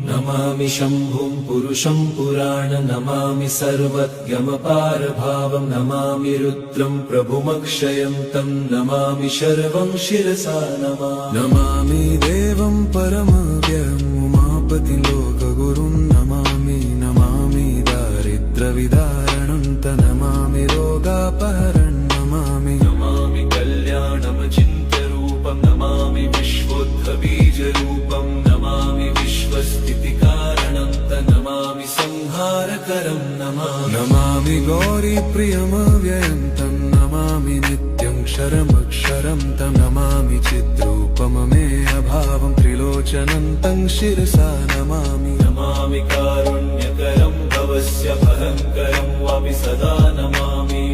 नमामि शम्भुं पुरुषं पुराण नमामि सर्वज्ञमपारभावं नमामि रुद्रं प्रभुमक्षयं तं नमामि शर्वं शिरसा नमामि देवं परमव्ययम् उमापतिं लोकगुरुं नमामि दारिद्र्यविदारणं तं नमामि रोगापहरणं नमामि कल्याणमचिन्त्यरूपं नमामि विश्वोत्थबीजरूपं नमामि विश्वस्थितिकारणं तं नमामि संहारकरं नमामि गौरीप्रियमव्ययं तं नमामि नित्यं क्षरमक्षरं तं नमामि चिद्रूपममेयभावं त्रिलोचनं तं शिरसा नमामि कारुण्यकरं भवस्य भयङ्करं वापि सदा नमामि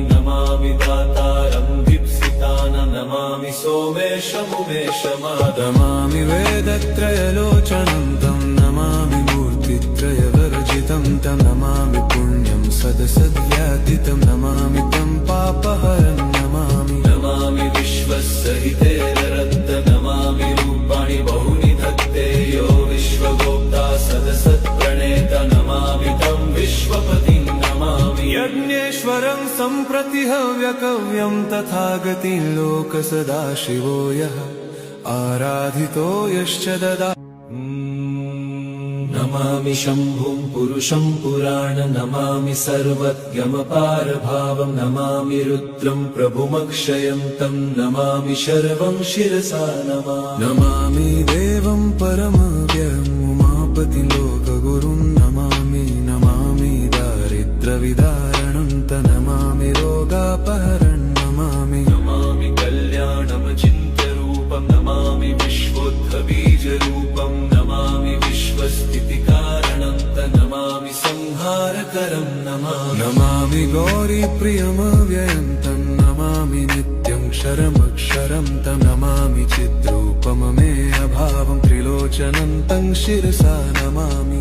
दातारं दीप्सितानं नमामि सोमेशमुमेशमादमामि वेदत्रयलोचनं तं नमामि मूर्तित्रयवर्जितं तं नमामि पुण्यं सदसद्व्यादितं नमामि तं पापहरं नमामि विश्वसहितेररद्द नमामि रूपाणि बहूनि धत्ते यो विश्वगोप्ता सदसत्प्रणेता नमामि तं विश्वपतिं नमामि यज्ञेश्वरं सम्प्रति हव्यकव्यं तथागतिं लोकसदाशिवो यः आराधितो यश्च ददा नमामि शम्भुं पुरुषं पुराण नमामि सर्वज्ञमपारभावं नमामि रुद्रं प्रभुमक्षयं तं नमामि शर्वं शिरसा नमामि देवं परमव्ययम् उमापतिं लोकगुरुं नमामि दारिद्र्यविदारणं तं नमामि रोगापहरणं नमामि कल्याणमचिन्त्यरूपं नमामि विश्वोत्थबीजरूपं नमामि विश्वस्थितिकारणं तं नमामि संहारकरं नमामि गौरीप्रियमव्ययं तं नमामि नित्यं क्षरमक्षरं तं नमामि चिद्रूपममेयभावं त्रिलोचनं तं शिरसा नमामि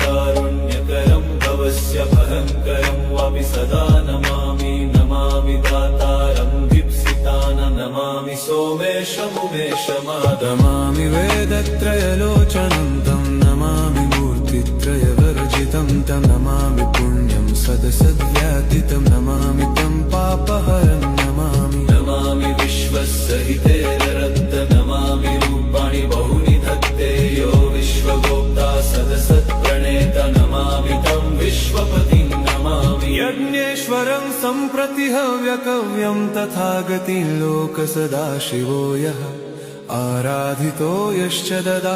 कारुण्यकरं भवस्य भयङ्करं वापि सदा नमामि दातारं दीप्सितानं नमामि सोमेशमुमेशमादमामि वेदत्रयलोचनं तं नमामि मूर्तित्रयवर्जितं तं नमामि पुण्यं सदसद्व्यादितं नमामि तं पापहरं नमामि विश्वसहितेररद्द नमामि रूपाणि बहूनि धत्ते यो विश्वगोप्ता सदसत्प्रणेता नमामि तं विश्वपतिं नमामि यज्ञेश्वरं सम्प्रति हव्यकव्यं तथागतिं लोकसदाशिवो यः आराधितो यश्च ददा